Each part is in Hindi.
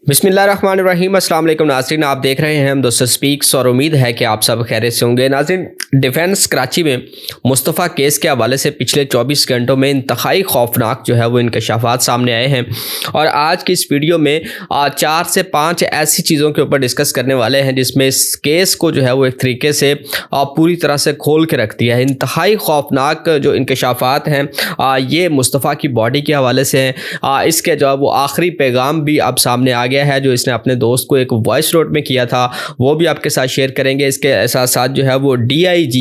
बिस्मिल्लाहिर्रहमानिर्रहीम। अस्सलाम वालेकुम नाज़रीन, आप देख रहे हैं हम दोस्तों स्पीक्स और उम्मीद है कि आप सब खैरियत से होंगे। नाज़रीन, डिफेंस कराची में मुस्तफ़ा केस के हवाले से पिछले 24 घंटों में इंतहाई खौफनाक जो है वो इंकशाफात सामने आए हैं और आज की इस वीडियो में 4 से 5 ऐसी चीज़ों के ऊपर डिस्कस करने वाले हैं जिसमें इस केस को जो है वो एक तरीके से पूरी तरह से खोल के रख दिया है। इंतहाई खौफनाक जो इंकशाफात हैं ये मुस्तफ़ा की बॉडी के हवाले से हैं। इसके जो वो आखिरी पैगाम भी अब सामने आ गया है जो इसने अपने दोस्त को एक वॉइस नोट में किया था, वो भी आपके साथ शेयर करेंगे। इसके साथ साथ जो है वो DIG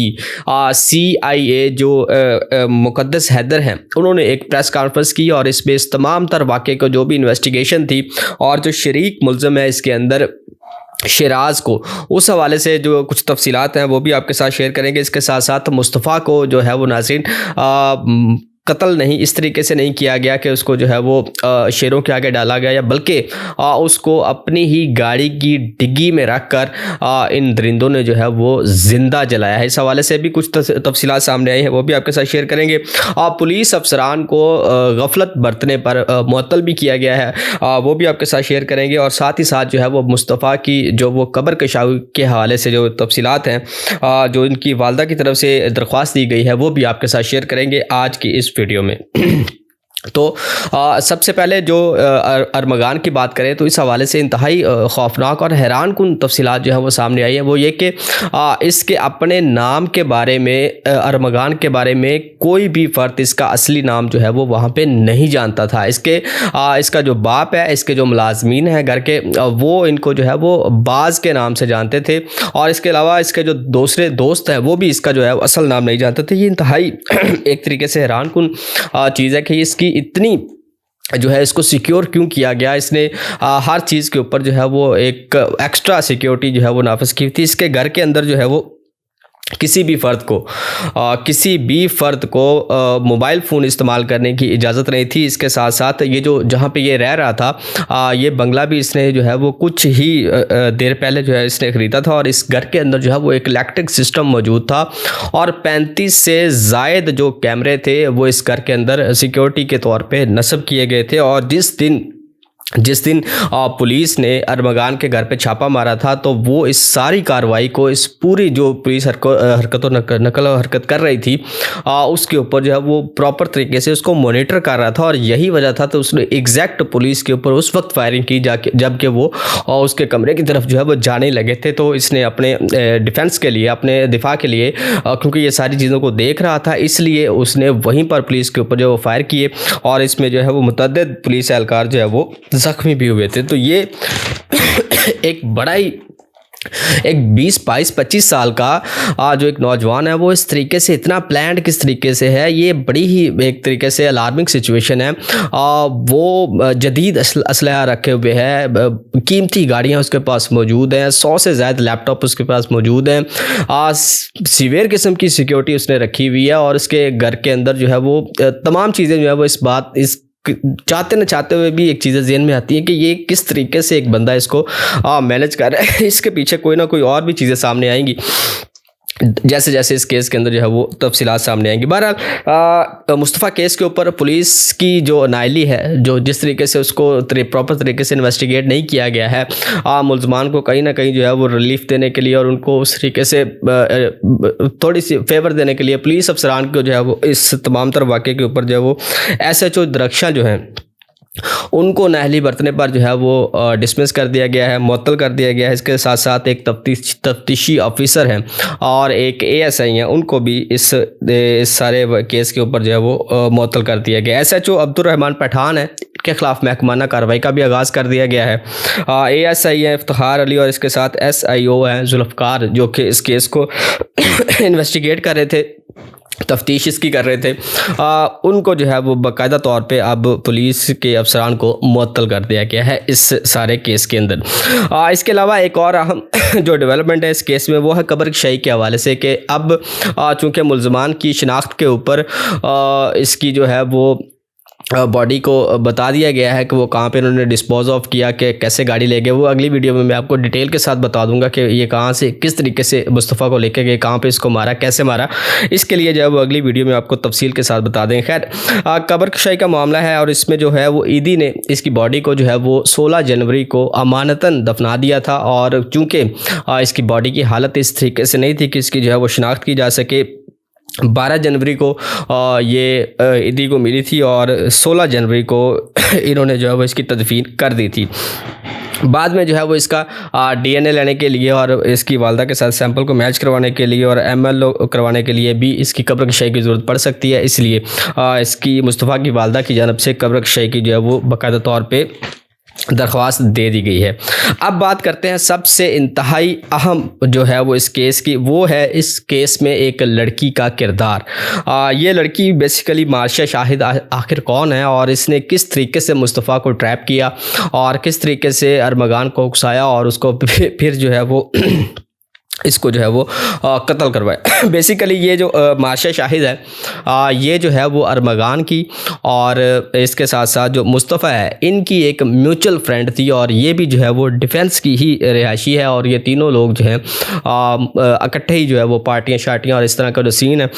CIA जो मुक़द्दस हैदर हैं, उन्होंने एक प्रेस कॉन्फ्रेंस की और इसमें इस तमाम तर वाक़े को जो भी इन्वेस्टिगेशन थी और जो शरीक मुल्ज़िम है इसके अंदर शिराज़ को, उस हवाले से जो कुछ तफसीलात हैं वो भी आपके साथ शेयर करेंगे। इसके साथ साथ मुस्तफ़ा को जो है वो नाज़रीन कत्ल नहीं, इस तरीके से नहीं किया गया कि उसको जो है वो शेरों के आगे डाला गया, या बल्कि उसको अपनी ही गाड़ी की डिग्गी में रख कर इन दरिंदों ने जो है वो ज़िंदा जलाया है। इस हवाले से भी कुछ तफसीलात सामने आई हैं, वो भी आपके साथ शेयर करेंगे। पुलिस अफसरान को गफलत बरतने पर मुअत्तल भी किया गया है, वो भी आपके साथ शेयर करेंगे। और साथ ही साथ जो है वो मुस्तफ़ा की जो वो कब्र कशाई के हवाले से जो तफसीलात हैं, जो इनकी वालदा की तरफ से दरख्वास्त दी गई है, वो भी आपके साथ शेयर करेंगे आज की इस वीडियो में। तो सबसे पहले जो अरमगान की बात करें तो इस हवाले से इंतहाई खौफनाक और हैरान कुन तफसीलात जो है वो सामने आई है। वो ये कि इसके अपने नाम के बारे में, अरमगान के बारे में कोई भी फ़र्द इसका असली नाम जो है वो वहाँ पे नहीं जानता था। इसका जो बाप है, इसके जो मुलाजमीन हैं घर के, वो इनको जो है वो बाज़ के नाम से जानते थे और इसके अलावा इसके जो दूसरे दोस्त हैं वो भी इसका जो है असल नाम नहीं जानते थे। ये इंतहाई एक तरीके से हैरान कुन चीज़ है कि इसकी इतनी जो है इसको सिक्योर क्यों किया गया। इसने हर चीज़ के ऊपर जो है वो एक एक्स्ट्रा सिक्योरिटी जो है वो नाफिज की थी। इसके घर के अंदर जो है वो किसी भी फ़र्द को मोबाइल फ़ोन इस्तेमाल करने की इजाज़त नहीं थी। इसके साथ साथ ये जो जहाँ पे ये रह रहा था, ये बंगला भी इसने जो है वो कुछ ही देर पहले जो है इसने ख़रीदा था और इस घर के अंदर जो है वो एक इलेक्ट्रिक सिस्टम मौजूद था और 35 से ज़ायद जो कैमरे थे वो इस घर के अंदर सिक्योरिटी के तौर पे नस्ब किए गए थे। और जिस दिन पुलिस ने अरमगान के घर पे छापा मारा था तो वो इस सारी कार्रवाई को, इस पूरी जो पुलिस नकल हरकत कर रही थी, उसके ऊपर जो है वो प्रॉपर तरीके से उसको मॉनिटर कर रहा था और यही वजह था तो उसने एग्जैक्ट पुलिस के ऊपर उस वक्त फायरिंग की जबकि वो उसके कमरे की तरफ जो है वो जाने लगे थे। तो इसने अपने डिफेंस के लिए, अपने दिफा के लिए, क्योंकि ये सारी चीज़ों को देख रहा था, इसलिए उसने वहीं पर पुलिस के ऊपर जो वो फायर किए और इसमें जो है वो मुतअद्दिद पुलिस एहलकार जो है वो ज़ख्मी भी हुए थे। तो ये एक बड़ा ही, एक 20, 22, 25 साल का जो एक नौजवान है वो इस तरीके से इतना प्लान्ड किस तरीके से है, ये बड़ी ही एक तरीके से अलार्मिंग सिचुएशन है। वो जदीद असलहा रखे हुए है, कीमती गाड़ियाँ उसके पास मौजूद हैं, 100 से ज़्यादा लैपटॉप उसके पास मौजूद हैं, सीवियर किस्म की सिक्योरिटी उसने रखी हुई है और इसके घर के अंदर जो है वो तमाम चीज़ें जो है वो इस चाहते न चाहते हुए भी एक चीज़ें ज़हन में आती है कि ये किस तरीके से एक बंदा इसको मैनेज कर रहा है। इसके पीछे कोई ना कोई और भी चीज़ें सामने आएंगी जैसे जैसे इस केस के अंदर जो है वो तफसीलात सामने आएंगी। बहरहाल मुस्तफ़ा केस के ऊपर पुलिस की जो नाइली है, जो जिस तरीके से उसको प्रॉपर तरीके से इन्वेस्टिगेट नहीं किया गया है, मुल्ज़मान को कहीं ना कहीं जो है वो रिलीफ देने के लिए और उनको उस तरीके से थोड़ी सी फेवर देने के लिए पुलिस अफसरान को जो है वो इस तमाम तर वाक़े के ऊपर जो है वो SHO दरख्शां जो हैं उनको नाअहली बरतने पर जो है वो डिसमिस कर दिया गया है, मुअत्तल कर दिया गया है। इसके साथ साथ एक तफ्तीशी ऑफिसर हैं और एक ASI हैं, उनको भी इस सारे केस के ऊपर जो है वो मुअत्तल कर दिया गया है। SHO अब्दुर्रहमान पठान है के ख़िलाफ़ महकमाना कार्रवाई का भी आगाज़ कर दिया गया है। ASI हैं इफ्तिखार अली और इसके साथ SIO हैं जुल्फ़कार, जो कि इस केस को इन्वेस्टिगेट कर रहे थे, तफ्तीश इसकी कर रहे थे। उनको जो है वो बाकायदा तौर पे अब पुलिस के अफसरान को मुअत्तल कर दिया गया है इस सारे केस के अंदर। इसके अलावा एक और अहम जो डेवलपमेंट है इस केस में वो है कब्र कशाई के हवाले से कि अब चूँकि मुल्ज़मान की शिनाख्त के ऊपर इसकी जो है वो बॉडी को बता दिया गया है कि वो कहाँ पे उन्होंने डिस्पोज ऑफ किया, कि कैसे गाड़ी ले गए। वो अगली वीडियो में मैं आपको डिटेल के साथ बता दूंगा कि ये कहाँ से किस तरीके से मुस्तफ़ा को लेके गए, कहाँ पे इसको मारा, कैसे मारा। इसके लिए जो है वो अगली वीडियो में आपको तफसील के साथ बता दें। खैर, कब्र कुशाई का मामला है और इसमें जो है वो ईदी ने इसकी बॉडी को जो है वो 16 जनवरी को अमानतन दफना दिया था। और चूँकि इसकी बॉडी की हालत इस तरीके से नहीं थी कि इसकी जो है वो शिनाख्त की जा सके, 12 जनवरी को ये ईदी को मिली थी और 16 जनवरी को इन्होंने जो है वो इसकी तदफीन कर दी थी। बाद में जो है वो इसका डीएनए लेने के लिए और इसकी वालदा के साथ सैंपल को मैच करवाने के लिए और एमएलओ करवाने के लिए भी इसकी कब्र कुशाई की ज़रूरत पड़ सकती है। इसलिए इसकी मुस्तफ़ा की वालदा की जानब से कब्र कुशाई की जो है वो बाकायदा तौर पे दरख्वास्त दे दी गई है। अब बात करते हैं सबसे इंतहाई अहम जो है वो इस केस की, वो है इस केस में एक लड़की का किरदार। ये लड़की बेसिकली मार्शा शाहिद आखिर कौन है और इसने किस तरीके से मुस्तफ़ा को ट्रैप किया और किस तरीके से अरमगान को उकसाया और उसको फिर जो है वो इसको जो है वो कत्ल करवाए। बेसिकली ये जो मार्शा शाहिद है, ये जो है वो अरमगान की और इसके साथ साथ जो मुस्तफ़ा है इनकी एक म्यूचुअल फ्रेंड थी और ये भी जो है वो डिफेंस की ही रिहायशी है। और ये तीनों लोग जो हैं इकट्ठे ही जो है वो पार्टियाँ शार्टियाँ और इस तरह का जो सीन है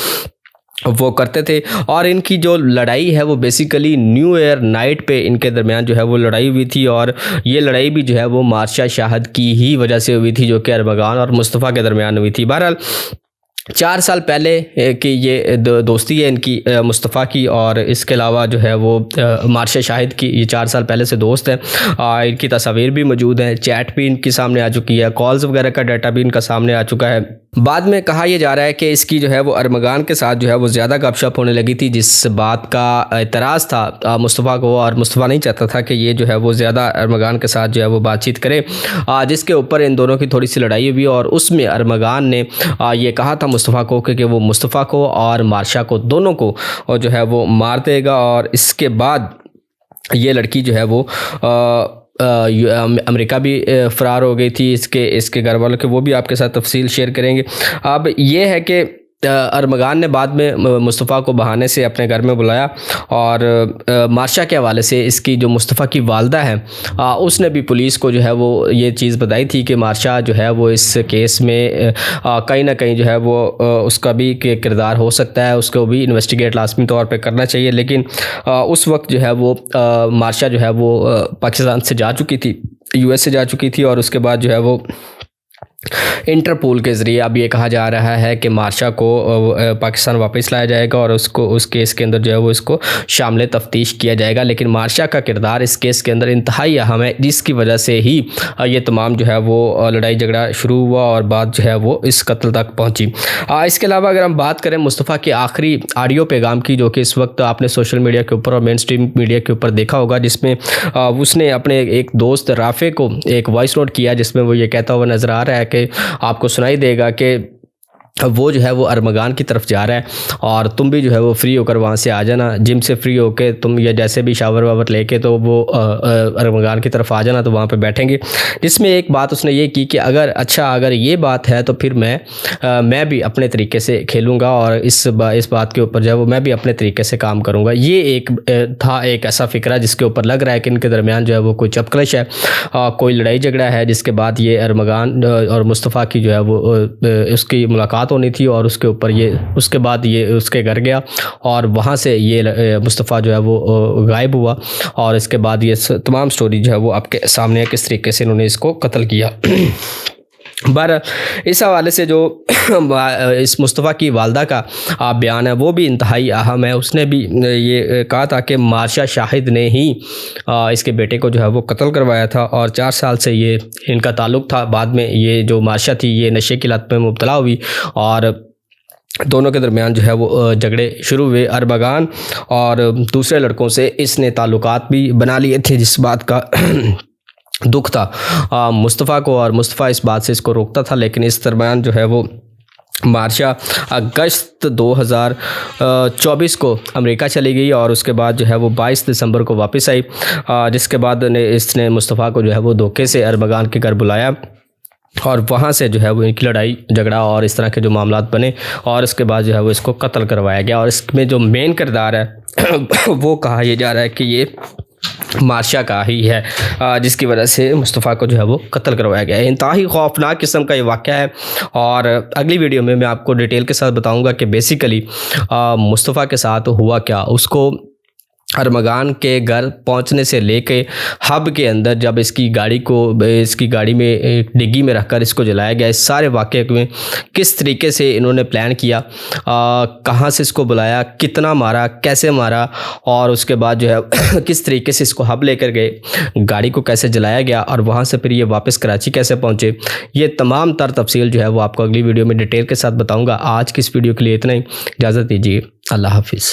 वो करते थे। और इनकी जो लड़ाई है वो बेसिकली न्यू ईयर नाइट पे इनके दरमियान जो है वो लड़ाई हुई थी और ये लड़ाई भी जो है वो मार्शा शाहिद की ही वजह से हुई थी, जो कि अरमगान और मुस्तफ़ा के दरमियान हुई थी। बहरहाल 4 साल पहले कि ये दोस्ती है इनकी मुस्तफ़ा की और इसके अलावा जो है वो मार्शा शाहिद की, ये 4 साल पहले से दोस्त हैं। इनकी तस्वीर भी मौजूद हैं, चैट भी इनकी सामने आ चुकी है, कॉल्स वगैरह का डाटा भी इनका सामने आ चुका है। बाद में कहा यह जा रहा है कि इसकी जो है वो अरमगान के साथ जो है वो ज़्यादा गपशप होने लगी थी, जिस बात का एतराज़ था मुस्तफ़ा को और मुस्तफ़ा नहीं चाहता था कि ये जो है वो ज़्यादा अरमगान के साथ जो है वो बातचीत करे, जिसके ऊपर इन दोनों की थोड़ी सी लड़ाई हुई और उसमें अरमगान ने ये कहा था मुस्तफ़ा को कि वो मुस्तफ़ा को और मार्शा को दोनों को जो है वो मार देगा। और इसके बाद ये लड़की जो है वो अमेरिका भी फ़रार हो गई थी। इसके घर वालों के वो भी आपके साथ तफसील शेयर करेंगे। अब ये है कि अरमगान ने बाद में मुस्तफ़ा को बहाने से अपने घर में बुलाया और मार्शा के हवाले से इसकी जो मुस्तफ़ा की वालदा है उसने भी पुलिस को जो है वो ये चीज़ बताई थी कि मार्शा जो है वो इस केस में कहीं ना कहीं जो है वो उसका भी किरदार हो सकता है, उसको भी इन्वेस्टिगेट लाजमी तौर पे करना चाहिए। लेकिन उस वक्त जो है वो मार्शा जो है वो पाकिस्तान से जा चुकी थी, यूएस से जा चुकी थी और उसके बाद जो है वो इंटरपोल के ज़रिए अब ये कहा जा रहा है कि मार्शा को पाकिस्तान वापस लाया जाएगा और उसको उस केस के अंदर जो है वो इसको शामिल तफ्तीश किया जाएगा। लेकिन मार्शा का किरदार इस केस के अंदर इंतहाई अहम है, जिसकी वजह से ही ये तमाम जो है वो लड़ाई झगड़ा शुरू हुआ और बात जो है वो इस कत्ल तक पहुँची। इसके अलावा अगर हम बात करें मुस्तफ़ा के आखिरी ऑडियो पैगाम की, जो कि इस वक्त आपने सोशल मीडिया के ऊपर और मेन स्ट्रीम मीडिया के ऊपर देखा होगा, जिसमें उसने अपने एक दोस्त राफ़े को एक वॉइस नोट किया जिसमें वो ये कहता हुआ नज़र आ रहा है कि आपको सुनाई देगा कि वो जो है वो अरमगान की तरफ जा रहा है और तुम भी जो है वो फ्री होकर वहाँ से आ जाना, जिम से फ्री होकर तुम या जैसे भी शावर वावर लेके तो वो अरमगान की तरफ आ जाना, तो वहाँ पे बैठेंगे। जिसमें एक बात उसने ये की कि अगर ये बात है तो फिर मैं भी अपने तरीके से खेलूँगा और इस बात के ऊपर जो है वो मैं भी अपने तरीके से काम करूँगा। ये एक ऐसा फ़िक्रा जिसके ऊपर लग रहा है कि इनके दरमियान जो है वो कोई चपकलश है, कोई लड़ाई झगड़ा है, जिसके बाद ये अरमगान और मुस्तफ़ा की जो है वो उसकी मुलाकात होनी थी और उसके बाद ये उसके घर गया और वहाँ से ये मुस्तफ़ा जो है वो गायब हुआ और इसके बाद ये तमाम स्टोरी जो है वो आपके सामने है, किस तरीके से इन्होंने इसको कत्ल किया। इस हवाले से जो इस मुस्तफ़ा की वालदा का बयान है वो भी इंतहाई अहम है। उसने भी ये कहा था कि मार्शा शाहिद ने ही इसके बेटे को जो है वो कत्ल करवाया था और 4 साल से ये इनका ताल्लुक़ था। बाद में ये जो मार्शा थी ये नशे की लत में मुब्तला हुई और दोनों के दरमियान जो है वो झगड़े शुरू हुए। अरमगान और दूसरे लड़कों से इसने ताल्लुकात भी बना लिए थे, जिस बात का दुख था मुस्तफ़ा को और मुस्तफ़ा इस बात से इसको रोकता था। लेकिन इस दरमियान जो है वो मार्शा अगस्त 2024 को अमेरिका चली गई और उसके बाद जो है वो 22 दिसंबर को वापस आई, जिसके बाद इसने मुस्तफ़ा को जो है वो धोखे से अरमगान के घर बुलाया और वहाँ से जो है वो इनकी लड़ाई झगड़ा और इस तरह के जो मामलात बने और उसके बाद जो है वो इसको कत्ल करवाया गया। और इसमें जो मेन किरदार है वो कहा यह जा रहा है कि ये मार्शा का ही है, जिसकी वजह से मुस्तफ़ा को जो है वो कत्ल करवाया गया है। इंतहाई खौफनाक किस्म का ये वाक़या है और अगली वीडियो में मैं आपको डिटेल के साथ बताऊंगा कि बेसिकली मुस्तफ़ा के साथ हुआ क्या। उसको अरमगान के घर पहुंचने से लेके हब के अंदर जब इसकी गाड़ी में एक डिग्गी में रखकर इसको जलाया गया, इस सारे वाक़े में किस तरीके से इन्होंने प्लान किया, कहाँ से इसको बुलाया, कितना मारा, कैसे मारा और उसके बाद जो है किस तरीके से इसको हब लेकर गए, गाड़ी को कैसे जलाया गया और वहाँ से फिर ये वापस कराची कैसे पहुँचे, ये तमाम तर तफसील जो है वो आपको अगली वीडियो में डिटेल के साथ बताऊँगा। आज की इस वीडियो के लिए इतना ही, इजाज़त दीजिए, अल्लाह हाफिज़।